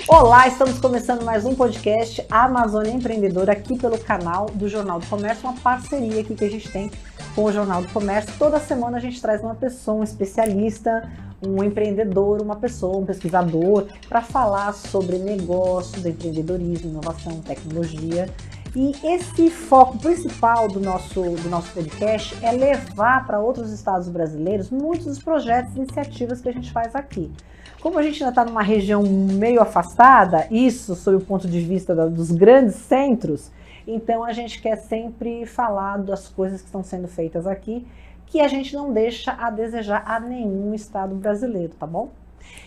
Olá, estamos começando mais um podcast Amazônia Empreendedora aqui pelo canal do Jornal do Comércio, uma parceria aqui que a gente tem com o Jornal do Comércio. Toda semana a gente traz uma pessoa, um especialista, um empreendedor, uma pessoa, um pesquisador, para falar sobre negócios, empreendedorismo, inovação, tecnologia. E esse foco principal do nosso podcast é levar para outros estados brasileiros muitos dos projetos e iniciativas que a gente faz aqui. Como a gente ainda está numa região meio afastada, isso sob o ponto de vista dos grandes centros, então a gente quer sempre falar das coisas que estão sendo feitas aqui, que a gente não deixa a desejar a nenhum estado brasileiro, tá bom?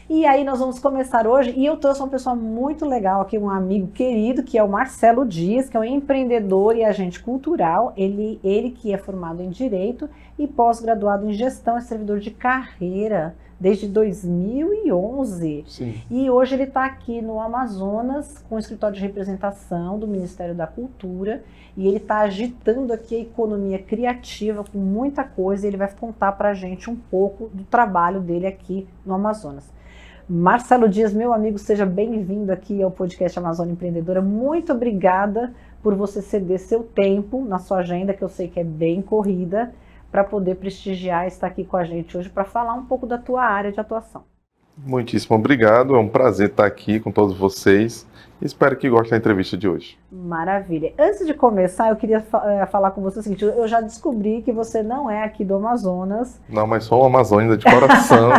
E aí nós vamos começar hoje, e eu trouxe uma pessoa muito legal aqui, um amigo querido, que é o Marcelo Dias, que é um empreendedor e agente cultural, ele que é formado em Direito e pós-graduado em Gestão e servidor de carreira desde 2011. Sim. E hoje ele está aqui no Amazonas com o escritório de representação do Ministério da Cultura e ele está agitando aqui a economia criativa com muita coisa e ele vai contar para a gente um pouco do trabalho dele aqui no Amazonas. Marcelo Dias, meu amigo, seja bem-vindo aqui ao podcast Amazônia Empreendedora. Muito obrigada por você ceder seu tempo na sua agenda, que eu sei que é bem corrida, para poder prestigiar e estar aqui com a gente hoje para falar um pouco da tua área de atuação. Muitíssimo obrigado, é um prazer estar aqui com todos vocês e espero que gostem da entrevista de hoje. Maravilha. Antes de começar, eu queria falar com você o seguinte, eu já descobri que você não é aqui do Amazonas. Não, mas sou um amazônida de coração.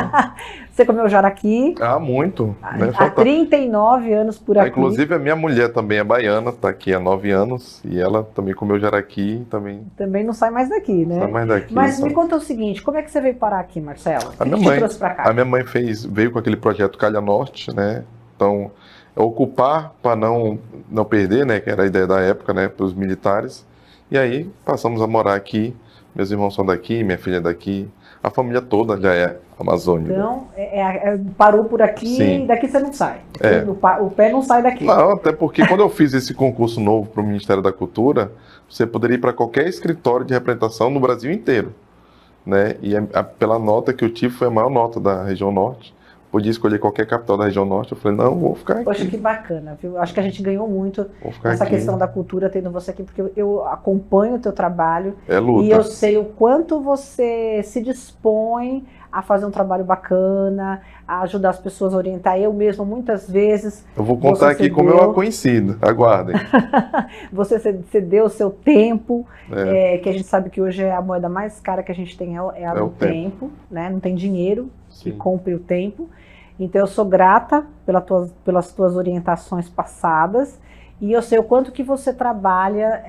Você comeu jaraqui? Ah, muito. Né? Há 39 anos por aqui. Inclusive a minha mulher também é baiana, está aqui há 9 anos e ela também comeu jaraqui. Também não sai mais daqui, né? Sai mais daqui. Mas me conta o seguinte, como é que você veio parar aqui, Marcelo? O que te trouxe para cá? A minha mãe veio com aquele projeto Calha Norte, né? Então, ocupar para não perder, né? Que era a ideia da época, né? Para os militares. E aí passamos a morar aqui. Meus irmãos são daqui, minha filha é daqui. A família toda já é amazônica. Então, parou por aqui. Sim. E daqui você não sai. É. O pé não sai daqui. Não, até porque quando eu fiz esse concurso novo para o Ministério da Cultura, você poderia ir para qualquer escritório de representação no Brasil inteiro. Né? E pela nota que eu tive, foi a maior nota da região norte. Podia escolher qualquer capital da região norte. Eu falei, não, vou ficar aqui. Poxa, que bacana, viu? Acho que a gente ganhou muito essa questão da cultura tendo você aqui, porque eu acompanho o teu trabalho. É luta. E eu sei o quanto você se dispõe a fazer um trabalho bacana, a ajudar as pessoas a orientar. Eu mesmo, muitas vezes... Eu vou contar aqui como eu a conheci, aguardem. Você cedeu o seu tempo, que a gente sabe que hoje é a moeda mais cara que a gente tem, é a do tempo, né? Não tem dinheiro que compre o tempo. Então eu sou grata pelas tuas orientações passadas e eu sei o quanto que você trabalha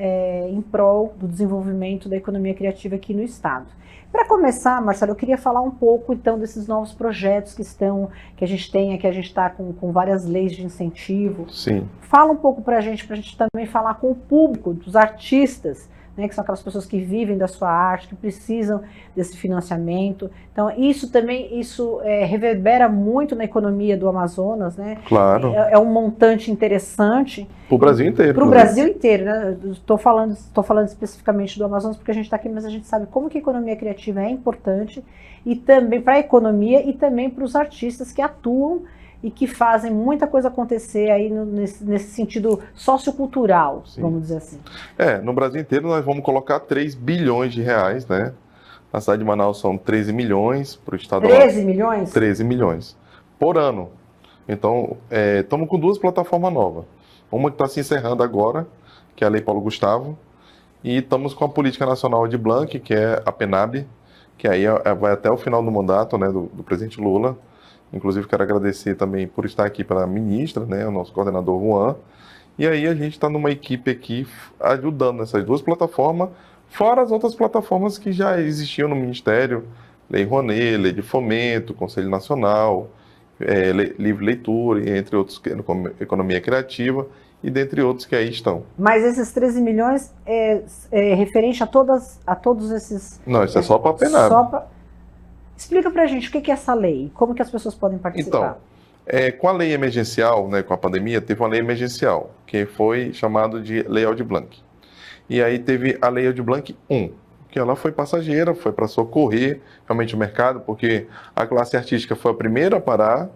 em prol do desenvolvimento da economia criativa aqui no estado. Para começar, Marcelo, eu queria falar um pouco então desses novos projetos que a gente tem, que a gente está com várias leis de incentivo. Sim. Fala um pouco para a gente também falar com o público, dos artistas, né, que são aquelas pessoas que vivem da sua arte, que precisam desse financiamento. Então, isso reverbera muito na economia do Amazonas, né? Claro. É um montante interessante. Para o Brasil inteiro. Para o Brasil inteiro, né? Estou falando especificamente do Amazonas porque a gente está aqui, mas a gente sabe como que a economia criativa é importante, e também para a economia e também para os artistas que atuam e que fazem muita coisa acontecer aí nesse sentido sociocultural, vamos dizer assim. No Brasil inteiro nós vamos colocar 3 bilhões de reais, né? Na cidade de Manaus são 13 milhões, para o estado... 13 milhões? 13 milhões por ano. Então, estamos com 2 plataformas novas. Uma que está se encerrando agora, que é a Lei Paulo Gustavo, e estamos com a Política Nacional de Blanc, que é a PENAB, que aí vai até o final do mandato, né, do presidente Lula. Inclusive, quero agradecer também por estar aqui para a ministra, né, o nosso coordenador Juan. E aí a gente está numa equipe aqui ajudando nessas 2 plataformas, fora as outras plataformas que já existiam no Ministério, Lei Rouanet, Lei de Fomento, Conselho Nacional, Livre Leitura, entre outros, Economia Criativa, e dentre outros que aí estão. Mas esses 13 milhões é referente a todos esses... Não, isso é só para a PENAB. Explica pra gente o que é essa lei, como que as pessoas podem participar. Então, com a lei emergencial, né, com a pandemia, teve uma lei emergencial, que foi chamada de Lei Aldir Blanc. E aí teve a Lei Aldir Blanc 1, que ela foi passageira, foi para socorrer realmente o mercado, porque a classe artística foi a primeira a parar,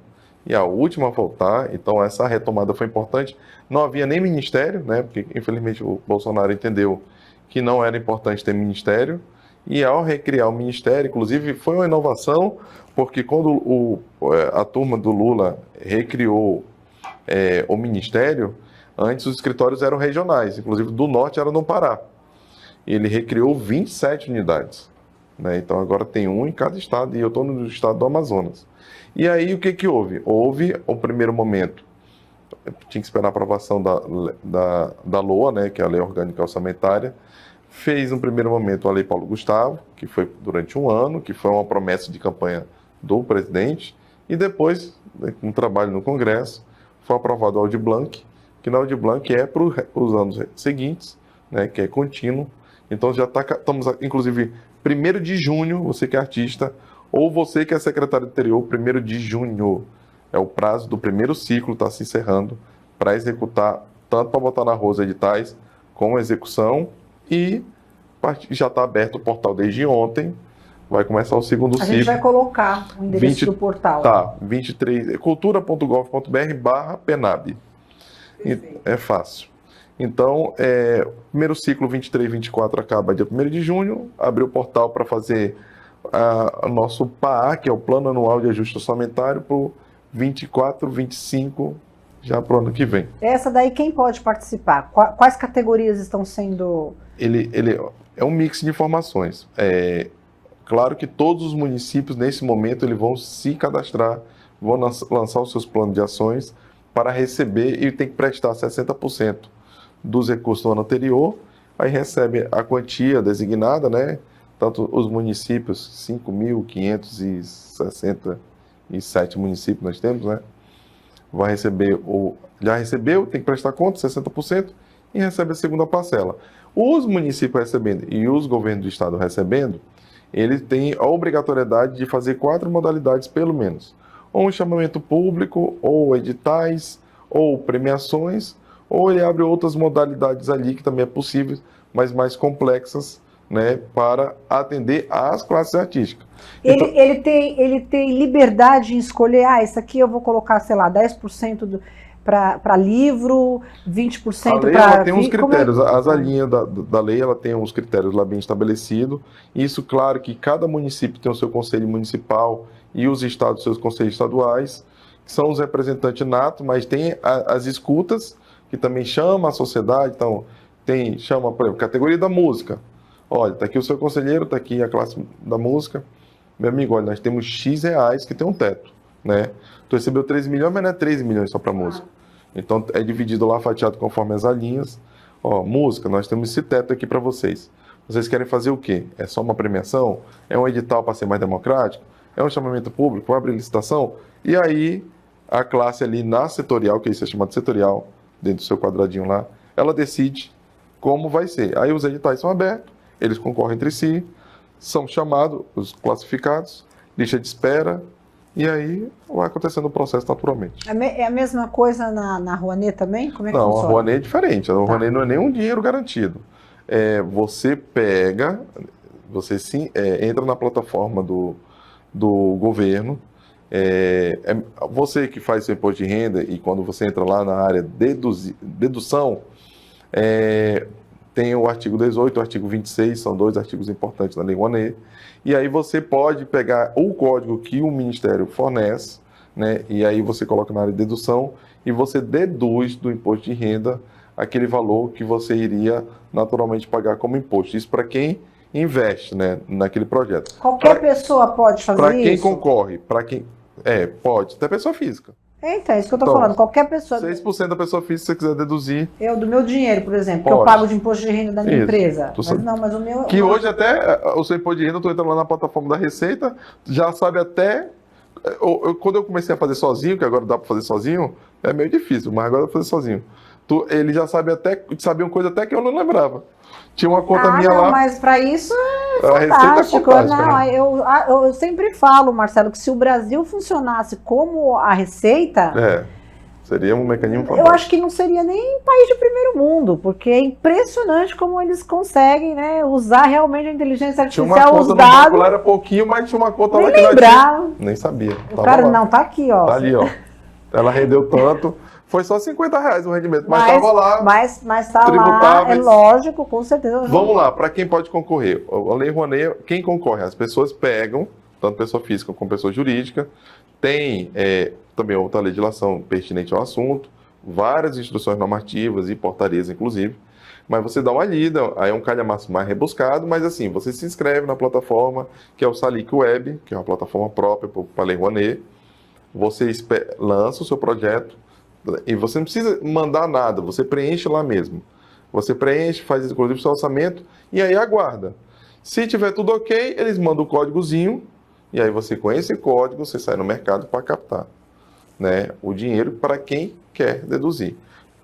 e a última a voltar. Então essa retomada foi importante. Não havia nem ministério, né? Porque infelizmente o Bolsonaro entendeu que não era importante ter ministério. E ao recriar o ministério, inclusive foi uma inovação, porque quando a turma do Lula recriou o ministério, antes os escritórios eram regionais, inclusive do norte era no Pará. Ele recriou 27 unidades. Né? Então agora tem um em cada estado, e eu estou no estado do Amazonas. E aí o que houve? Houve o primeiro momento, tinha que esperar a aprovação da LOA, né, que é a Lei Orgânica Orçamentária. Fez no primeiro momento a Lei Paulo Gustavo, que foi durante um ano, que foi uma promessa de campanha do presidente, e depois, um trabalho no Congresso, foi aprovado o Aldir Blanc, que na Aldir Blanc é para os anos seguintes, né, que é contínuo. Então já estamos, inclusive, 1º de junho, você que é artista, ou você que é secretário do interior, 1º de junho é o prazo do primeiro ciclo, está se encerrando, para executar, tanto para botar na rua os editais, como a execução, e já está aberto o portal desde ontem, vai começar o segundo ciclo. A gente vai colocar o endereço do portal. Tá, 23, cultura.gov.br/penab. É fácil. Então, o primeiro ciclo 23 e 24 acaba dia 1º de junho, abriu o portal para fazer o nosso PAA, que é o Plano Anual de Ajuste Orçamentário, para o 24, 25, já para o ano que vem. Essa daí, quem pode participar? Quais categorias estão sendo... Ele é um mix de informações. Claro que todos os municípios, nesse momento, eles vão se cadastrar, vão lançar os seus planos de ações para receber, e tem que prestar 60% dos recursos do ano anterior, aí recebe a quantia designada, né? Tanto os municípios, 5.567 municípios nós temos, né? Vai receber, já recebeu, tem que prestar conta, 60%, e recebe a segunda parcela. Os municípios recebendo e os governos do estado recebendo, eles têm a obrigatoriedade de fazer 4 modalidades, pelo menos. Ou um chamamento público, ou editais, ou premiações, ou ele abre outras modalidades ali, que também é possível, mas mais complexas, né, para atender às classes artísticas. Então, ele tem liberdade em escolher, isso aqui eu vou colocar, sei lá, 10% para livro, 20% para... A lei ela tem uns critérios, as linhas da lei ela tem uns critérios lá bem estabelecidos. Isso, claro, que cada município tem o seu conselho municipal e os estados seus conselhos estaduais, que são os representantes natos, mas tem as escutas, que também chama a sociedade. Então, chama, por exemplo, categoria da música. Olha, está aqui o seu conselheiro, está aqui a classe da música. Meu amigo, olha, nós temos X reais que tem um teto, né? Tu recebeu 13 milhões, mas não é 13 milhões só para música. Então, é dividido lá, fatiado conforme as linhas. Música, nós temos esse teto aqui para vocês. Vocês querem fazer o quê? É só uma premiação? É um edital para ser mais democrático? É um chamamento público? Vai abrir licitação? E aí, a classe ali na setorial, que isso é chamado setorial, dentro do seu quadradinho lá, ela decide como vai ser. Aí os editais são abertos, eles concorrem entre si, são chamados, os classificados, lista de espera, e aí vai acontecendo o processo naturalmente. É a mesma coisa na Rouanet também? Como é que funciona? Não, a Rouanet é diferente. A Rouanet não é nenhum dinheiro garantido. Você pega, você entra na plataforma do governo, você que faz seu imposto de renda, e quando você entra lá na área dedução, tem o artigo 18 e o artigo 26, são 2 artigos importantes da Lei Rouanet, e aí você pode pegar o código que o Ministério fornece, né, e aí você coloca na área de dedução, e você deduz do imposto de renda aquele valor que você iria naturalmente pagar como imposto. Isso para quem investe, né, naquele projeto. Qualquer pessoa pode fazer isso? Para quem concorre, para quem... pode, até pessoa física. Então, é isso que eu estou falando. Qualquer pessoa... 6% da pessoa física, se você quiser deduzir... Do meu dinheiro, por exemplo, que eu pago de imposto de renda da minha empresa. Mas o meu... Que hoje até o seu imposto de renda, tu entra lá na plataforma da Receita, já sabe até... Quando eu comecei a fazer sozinho, que agora dá para fazer sozinho, é meio difícil, mas agora dá para fazer sozinho. Ele já sabia uma coisa até que eu não lembrava. Tinha uma conta minha lá... mas para isso é a fantástico. Receita é fantástica, eu sempre falo, Marcelo, que se o Brasil funcionasse como a Receita... seria um mecanismo fantástico. Eu acho que não seria nem país de primeiro mundo, porque é impressionante como eles conseguem, né, usar realmente a inteligência artificial, tinha uma os conta dados... No era pouquinho, mas tinha uma conta nem lá que lembrava. nem sabia. O cara, não, tá aqui, ó. Tá ali, ó. ela rendeu tanto. Foi só R$50 o rendimento, mas estava lá. Mas tá lá, é lógico, com certeza. Vamos lá, para quem pode concorrer? A Lei Rouanet, quem concorre? As pessoas pegam, tanto pessoa física como pessoa jurídica, tem também outra legislação pertinente ao assunto, várias instruções normativas e portarias, inclusive, mas você dá uma lida, aí é um calhamaço mais rebuscado, mas assim, você se inscreve na plataforma, que é o Salic Web, que é uma plataforma própria para a Lei Rouanet, você lança o seu projeto, e você não precisa mandar nada, você preenche lá mesmo. Você preenche, faz inclusive o seu orçamento e aí aguarda. Se tiver tudo ok, eles mandam o códigozinho e aí você, com esse código, você sai no mercado para captar, né, o dinheiro para quem quer deduzir.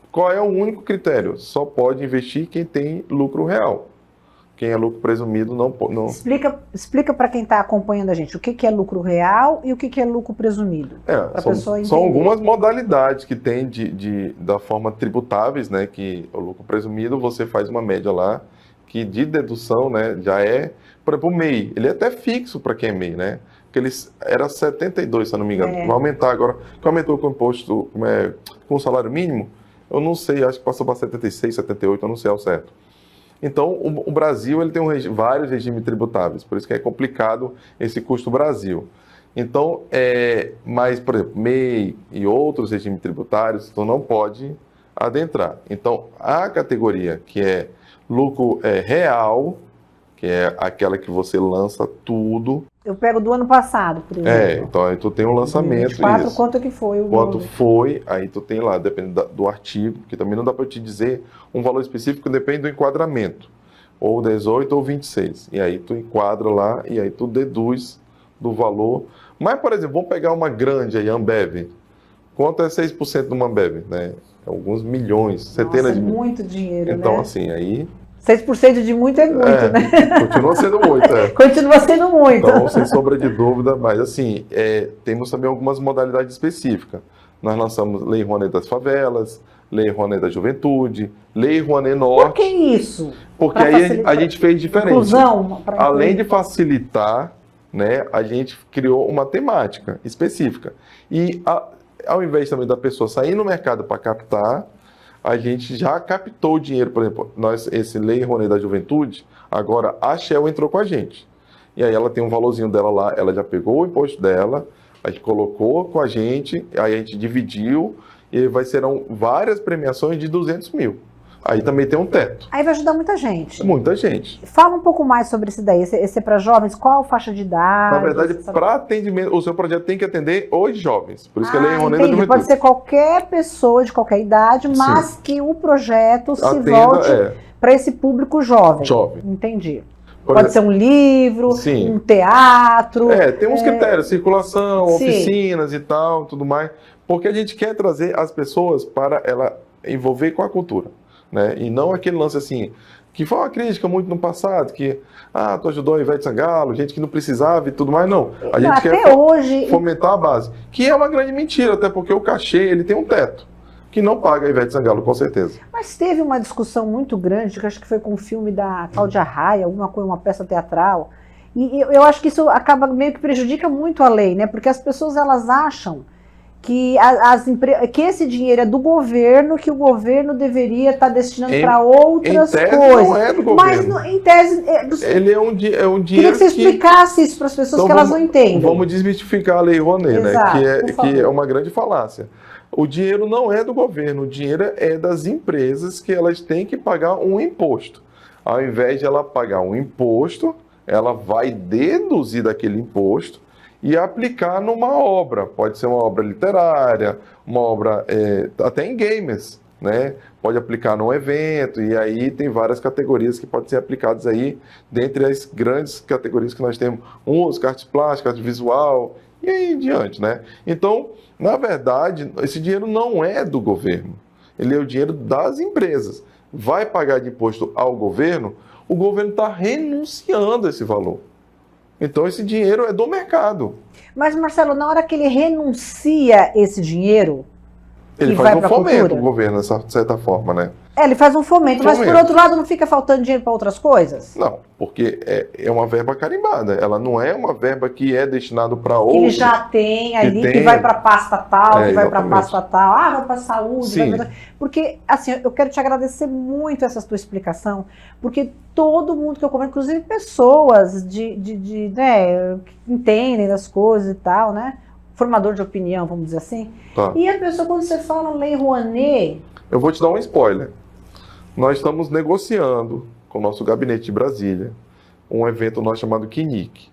Qual é o único critério? Só pode investir quem tem lucro real. Quem é lucro presumido não pode. Não... Explica para quem está acompanhando a gente o que é lucro real e o que é lucro presumido. São algumas modalidades que tem da forma tributáveis, né? Que o lucro presumido você faz uma média lá, que de dedução, né? Já é, por exemplo, o MEI. Ele é até fixo para quem é MEI, né? Porque era 72, se eu não me engano. Vai aumentar agora. Que aumentou com o imposto com o salário mínimo, eu não sei, acho que passou para 76, 78, eu não sei ao certo. Então, o Brasil ele tem vários regimes tributáveis, por isso que é complicado esse custo Brasil. Então, mas, por exemplo, MEI e outros regimes tributários, então não pode adentrar. Então, a categoria que é lucro real, que é aquela que você lança tudo. Eu pego do ano passado, por exemplo. Então aí tu tem um lançamento. 24, isso. Quanto que foi? Quanto foi, aí tu tem lá, depende do artigo, que também não dá para te dizer um valor específico, depende do enquadramento. Ou 18 ou 26. E aí tu enquadra lá e aí tu deduz do valor. Mas, por exemplo, vamos pegar uma grande aí, Ambev. Quanto é 6% de uma Ambev? Né? Alguns milhões, centenas de milhões. Muito dinheiro, então, né? assim, aí... 6% de muito é muito, né? Continua sendo muito, Continua sendo muito. Então, sem sombra de dúvida, mas assim, temos também algumas modalidades específicas. Nós lançamos Lei Rouanet das Favelas, Lei Rouanet da Juventude, Lei Rouanet Norte. Por que isso? Porque aí a gente fez diferente. Inclusão, além de facilitar, né, a gente criou uma temática específica. E ao invés também da pessoa sair no mercado para captar, a gente já captou o dinheiro, por exemplo, esse Lei Rouanet da Juventude, agora a Shell entrou com a gente. E aí ela tem um valorzinho dela lá, ela já pegou o imposto dela, a gente colocou com a gente, aí a gente dividiu, e serão várias premiações de 200 mil. Aí também tem um teto. Aí vai ajudar muita gente. Muita gente. Fala um pouco mais sobre esse daí. Esse é para jovens? Qual a faixa de idade? Na verdade, para atendimento, o seu projeto tem que atender os jovens. Por isso que a Lei Rouanet da Juventude. Pode ser qualquer pessoa de qualquer idade, mas sim, que o projeto se volte para esse público jovem. Entendi. Pode ser um livro, sim, um teatro. Tem uns critérios, circulação, sim, oficinas e tal, tudo mais. Porque a gente quer trazer as pessoas para ela envolver com a cultura. Né? E não aquele lance assim, que foi uma crítica muito no passado, que tu ajudou a Ivete Sangalo, gente que não precisava e tudo mais, não. A gente quer fomentar a base, que é uma grande mentira, até porque o cachê ele tem um teto, que não paga a Ivete Sangalo, com certeza. Mas teve uma discussão muito grande, que acho que foi com o filme da Cláudia Raia, alguma coisa, uma peça teatral, e eu acho que isso acaba meio que prejudica muito a lei, né? Porque as pessoas elas acham que, que esse dinheiro é do governo, que o governo deveria estar destinando para outras coisas. Não é do governo. Mas em tese... ele é um dinheiro Queria que você explicasse isso para as pessoas, então, que elas não entendem. Vamos desmistificar a Lei Rouanet, né? Que é uma grande falácia. O dinheiro não é do governo, o dinheiro é das empresas, que elas têm que pagar um imposto. Ao invés de ela pagar um imposto, ela vai deduzir daquele imposto e aplicar numa obra. Pode ser uma obra literária, uma obra até em games, né? Pode aplicar num evento, e aí tem várias categorias que podem ser aplicadas aí, dentre as grandes categorias que nós temos, música, arte plástica, arte visual, e aí em diante, né? Então, na verdade, esse dinheiro não é do governo, ele é o dinheiro das empresas. Vai pagar de imposto ao governo, o governo está renunciando a esse valor. Então, esse dinheiro é do mercado. Mas, Marcelo, na hora que ele renuncia esse dinheiro, Ele faz um fomento pro governo, de certa forma, né? Ele faz um fomento, mas por outro lado não fica faltando dinheiro para outras coisas? Não, porque é uma verba carimbada. Ela não é uma verba que é destinada para outro. Que ele já tem ali, que vai para pasta tal, que vai para pasta tal, vai para saúde, porque, assim, eu quero te agradecer muito essa tua explicação, porque todo mundo que eu converso, inclusive pessoas né, que entendem das coisas e tal, né? Formador de opinião, vamos dizer assim. Tá. E a pessoa, quando você fala Lei Rouanet... Eu vou te dar um spoiler. Nós estamos negociando com o nosso gabinete de Brasília um evento nosso chamado QNIC.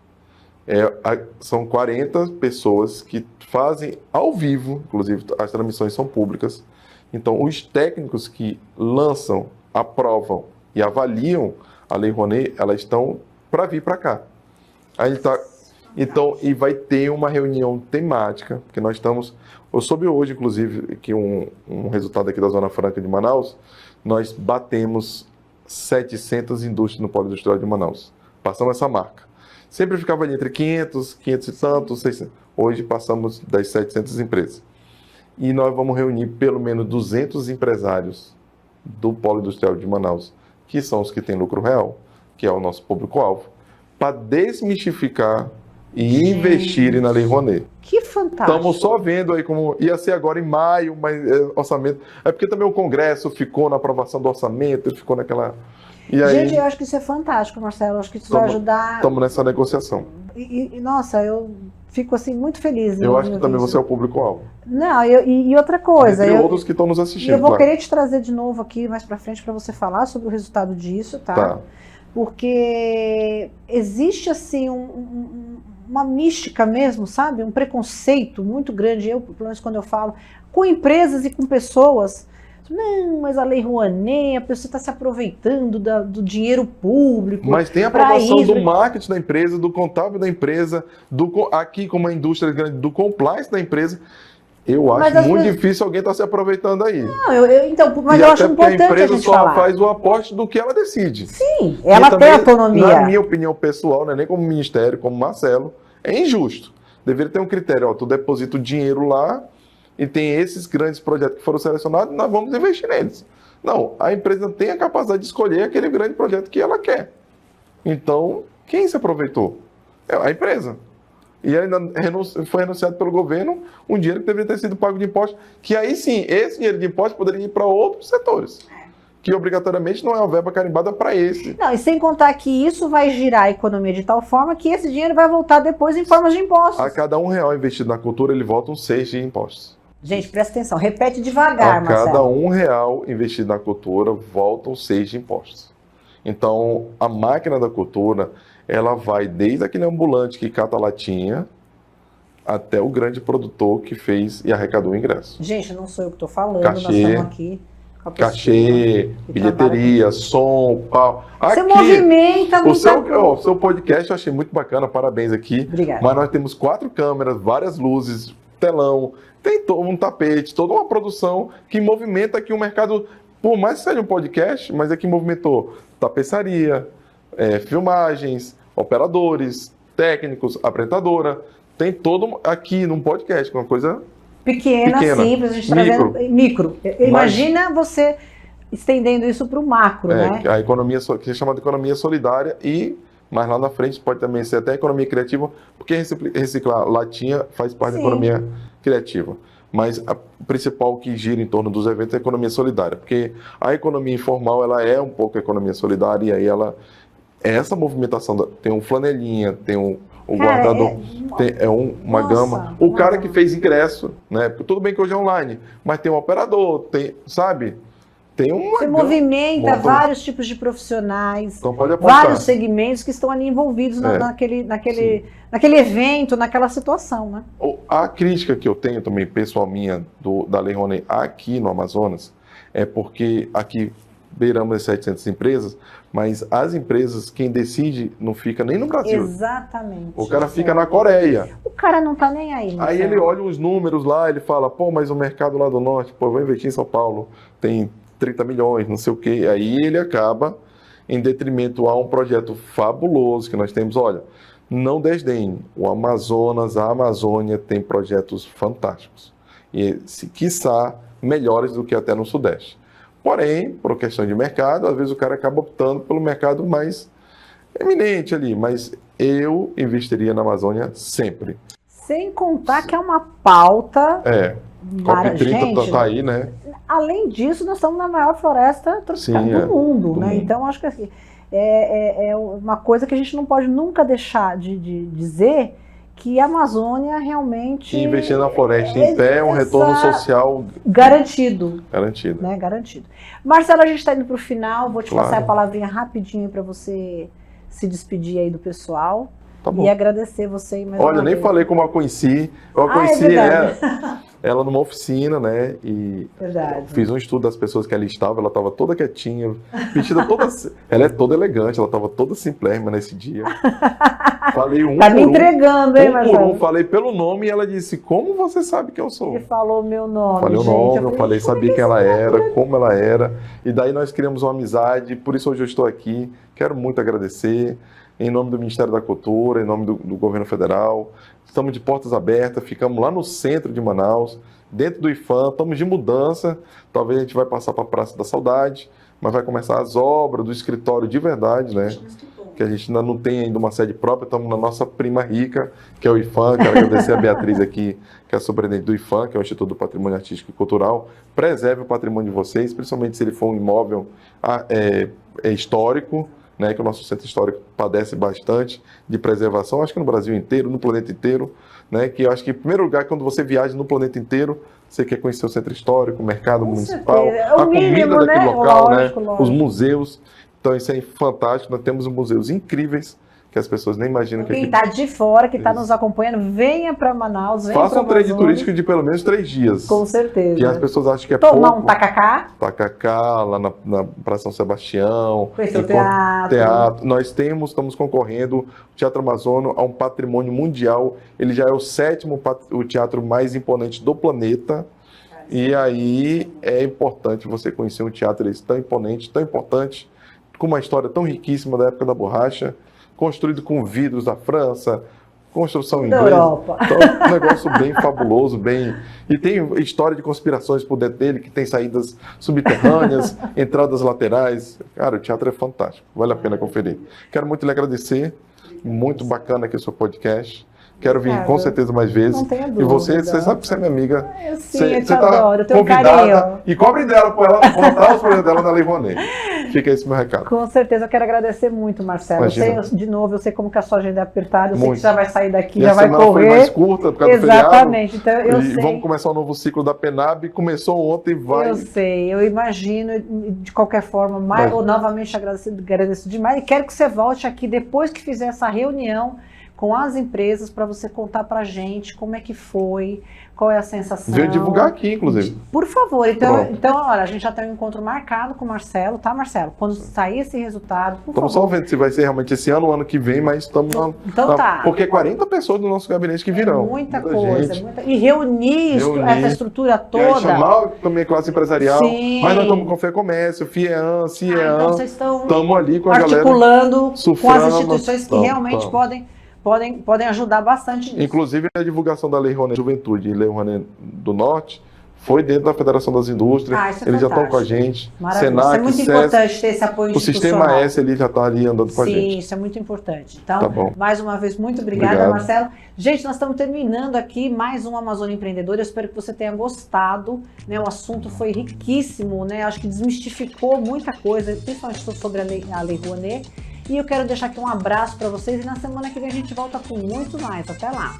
São 40 pessoas que fazem ao vivo, inclusive as transmissões são públicas. Então, os técnicos que lançam, aprovam e avaliam a Lei Rouanet, elas estão para vir para cá. Aí ele está... Então, e vai ter uma reunião temática, porque nós estamos... Eu soube hoje, inclusive, que um resultado aqui da Zona Franca de Manaus, nós batemos 700 indústrias no Polo Industrial de Manaus. Passamos essa marca. Sempre ficava ali entre 500, 500 e tantos, 600. Hoje passamos das 700 empresas. E nós vamos reunir pelo menos 200 empresários do Polo Industrial de Manaus, que são os que têm lucro real, que é o nosso público-alvo, para desmistificar e investirem na Lei Rouanet. Que fantástico. Estamos só vendo aí como ia ser agora em maio, mas orçamento. É porque também o Congresso ficou na aprovação do orçamento, ficou naquela... E aí, gente, eu acho que isso é fantástico, Marcelo. Eu acho que isso vai ajudar... Estamos nessa negociação. Nossa, eu fico assim muito feliz. Eu acho que também você é o público-alvo. Não, e outra coisa... Entre outros que estão nos assistindo. Eu vou querer te trazer de novo aqui mais pra frente para você falar sobre o resultado disso, tá? Porque existe assim uma mística mesmo, sabe? Um preconceito muito grande, eu, pelo menos quando eu falo, com empresas e com pessoas. Não, mas a Lei Rouanet, a pessoa está se aproveitando do dinheiro público. Mas tem a aprovação do marketing da empresa, do contábil da empresa, aqui como a indústria grande, do compliance da empresa. Eu acho muito difícil alguém estar se aproveitando aí. Não, então, mas eu acho importante a empresa gente só falar. faz o aporte do que ela decide. Sim, ela tem autonomia. Na minha opinião pessoal, não é nem como ministério, como Marcelo, é injusto. Deveria ter um critério, tu deposita o dinheiro lá e tem esses grandes projetos que foram selecionados, nós vamos investir neles. Não, a empresa tem a capacidade de escolher aquele grande projeto que ela quer. Então, quem se aproveitou? É a empresa. E ainda foi renunciado pelo governo um dinheiro que deveria ter sido pago de impostos, que aí sim, esse dinheiro de impostos poderia ir para outros setores, que obrigatoriamente não é uma verba carimbada para esse. Não, e sem contar que isso vai girar a economia de tal forma que esse dinheiro vai voltar depois em forma de impostos. A cada R$1 investido na cultura, ele volta uns 6 de impostos. Gente, presta atenção, repete devagar, Marcelo. A cada R$1 investido na cultura, voltam 6 de impostos. Então, a máquina da cultura... ela vai desde aquele ambulante que cata latinha até o grande produtor que fez e arrecadou o ingresso. Gente, não sou eu que estou falando, cachê, nós estamos aqui com a cachê, bilheteria, som, pau. Você movimenta muito. O seu podcast eu achei muito bacana, parabéns aqui. Obrigada. Mas nós temos 4 câmeras, várias luzes, telão, tem um tapete, toda uma produção que movimenta aqui o mercado, por mais que seja um podcast, mas é que movimentou tapeçaria, filmagens, operadores, técnicos, apresentadora, tem todo aqui num podcast, uma coisa pequena, simples, a gente trazendo micro. Imagina você estendendo isso para o macro, né? A economia, que é chamada de economia solidária, e mais lá na frente pode também ser até economia criativa, porque reciclar latinha faz parte da economia criativa. Mas o principal que gira em torno dos eventos é a economia solidária, porque a economia informal ela é um pouco a economia solidária, e aí essa movimentação, tem um flanelinha, tem um guardador, tem uma gama. O cara que fez ingresso, né? Tudo bem que hoje é online, mas tem um operador, sabe? Tem uma Você movimenta vários tipos de profissionais, então pode apostar. Vários segmentos que estão ali envolvidos naquele evento, naquela situação, né? A crítica que eu tenho também, pessoal minha, da Lei Rouanet aqui no Amazonas, é porque aqui beiramos as 700 empresas, mas as empresas, quem decide, não fica nem no Brasil. Exatamente. O cara fica na Coreia. O cara não tá nem aí. Aí ele olha os números lá, ele fala, mas o mercado lá do norte, eu vou investir em São Paulo, tem 30 milhões, não sei o quê. Aí ele acaba em detrimento a um projeto fabuloso que nós temos. Olha, não desdenhe, o Amazonas, a Amazônia tem projetos fantásticos. e, quiçá, melhores do que até no Sudeste. Porém, por questão de mercado, às vezes o cara acaba optando pelo mercado mais eminente ali, mas eu investiria na Amazônia sempre. Sem contar que é uma pauta... COP30 tá aí, né? Além disso, nós estamos na maior floresta tropical do mundo, né? Então, acho que assim, é uma coisa que a gente não pode nunca deixar de dizer, que a Amazônia realmente... investir na floresta em pé é um retorno social... Garantido. Garantido. Né? Garantido. Marcelo, a gente está indo para o final, vou te passar a palavrinha rapidinho para você se despedir aí do pessoal. Tá bom. E agradecer você mais Olha, uma nem vez. falei como eu a conheci. Eu a conheci ela numa oficina, né? E fiz um estudo das pessoas que ali estavam. Ela estava toda quietinha, vestida toda... Ela é toda elegante, ela estava toda simplérrima nesse dia. Falei tá me entregando, hein, Marcelo? Por um, falei pelo nome e ela disse, como você sabe que eu sou? Ele falou meu nome, falei gente. O nome, eu falei, sabia quem ela era, como ela era. E daí nós criamos uma amizade, por isso hoje eu estou aqui. Quero muito agradecer. Em nome do Ministério da Cultura, em nome do Governo Federal. Estamos de portas abertas, ficamos lá no centro de Manaus, dentro do IFAM, estamos de mudança. Talvez a gente vai passar para a Praça da Saudade, mas vai começar as obras do escritório de verdade, né? Que a gente ainda não tem ainda uma sede própria, estamos na nossa prima rica, que é o IFAM. Quero agradecer a Beatriz aqui, que é a superintendente do IFAM, que é o Instituto do Patrimônio Artístico e Cultural. Preserve o patrimônio de vocês, principalmente se ele for um imóvel histórico, né, que o nosso centro histórico padece bastante de preservação, acho que no Brasil inteiro, no planeta inteiro, né, que eu acho que, em primeiro lugar, quando você viaja no planeta inteiro, você quer conhecer o centro histórico, o mercado municipal, a comida daquele local, lógico. Os museus. Então, isso é fantástico. Nós temos museus incríveis que as pessoas nem imaginam que... Quem está de fora, que está nos acompanhando, venha para Manaus, venha faça um trade turístico de pelo menos 3 dias. Com certeza. Que as pessoas acham que é tomar pouco. Um tacacá. Tacacá, lá na Praça São Sebastião. Conhecer o teatro. Nós estamos concorrendo, o Teatro Amazono, a um patrimônio mundial. Ele já é o 7º o teatro mais imponente do planeta. E aí é importante você conhecer um teatro tão imponente, tão importante, com uma história tão riquíssima da época da borracha, construído com vidros da França, construção inglesa. Da Europa. Então, um negócio bem fabuloso, bem... E tem história de conspirações por dentro dele, que tem saídas subterrâneas, entradas laterais. Cara, o teatro é fantástico, vale a pena conferir. Quero muito lhe agradecer, muito bacana aqui o seu podcast. Quero vir com certeza mais vezes. Não tenha dúvida. E você sabe que você é minha amiga. Sim, eu te adoro, eu tenho carinho. E cobre dela, por ela contar os problemas dela na Lei Rouanet. Fica esse meu recado. Com certeza, eu quero agradecer muito, Marcelo. De novo, eu sei como que a sua agenda é apertada, eu sei que já vai sair daqui, já vai correr. Foi mais curta por causa exatamente, do feriado. Então eu sei. Vamos começar um novo ciclo da PENAB, começou ontem e vai... Eu sei, eu imagino, de qualquer forma, novamente agradeço demais e quero que você volte aqui depois que fizer essa reunião com as empresas para você contar para a gente como é que foi, qual é a sensação. Veio divulgar aqui, inclusive. Por favor. Então, olha, a gente já tem um encontro marcado com o Marcelo, tá, Marcelo? Quando sair esse resultado, por favor. Estamos só vendo se vai ser realmente esse ano ou ano que vem, mas estamos... tá. Porque é 40 pessoas do nosso gabinete que virão. Muita coisa. E reunir essa estrutura toda. E aí chamar também a classe empresarial. Sim. Mas nós estamos com o Fé Comércio, FIEAN, CIEAN. Então vocês estão ali com a articulando com as instituições que realmente podem ajudar bastante nisso. Inclusive, a divulgação da Lei Rouanet Juventude e Lei Rouanet do Norte foi dentro da Federação das Indústrias. Eles já estão com a gente. Maravilha. Senac, isso é muito importante ter esse apoio institucional. O Sistema S ele já está ali andando com a gente. Sim, isso é muito importante. Então, mais uma vez, muito obrigada, Marcelo. Gente, nós estamos terminando aqui mais um Amazônia Empreendedora. Eu espero que você tenha gostado. Né? O assunto foi riquíssimo, né? Acho que desmistificou muita coisa, principalmente sobre a Lei Rouanet. E eu quero deixar aqui um abraço para vocês e na semana que vem a gente volta com muito mais. Até lá!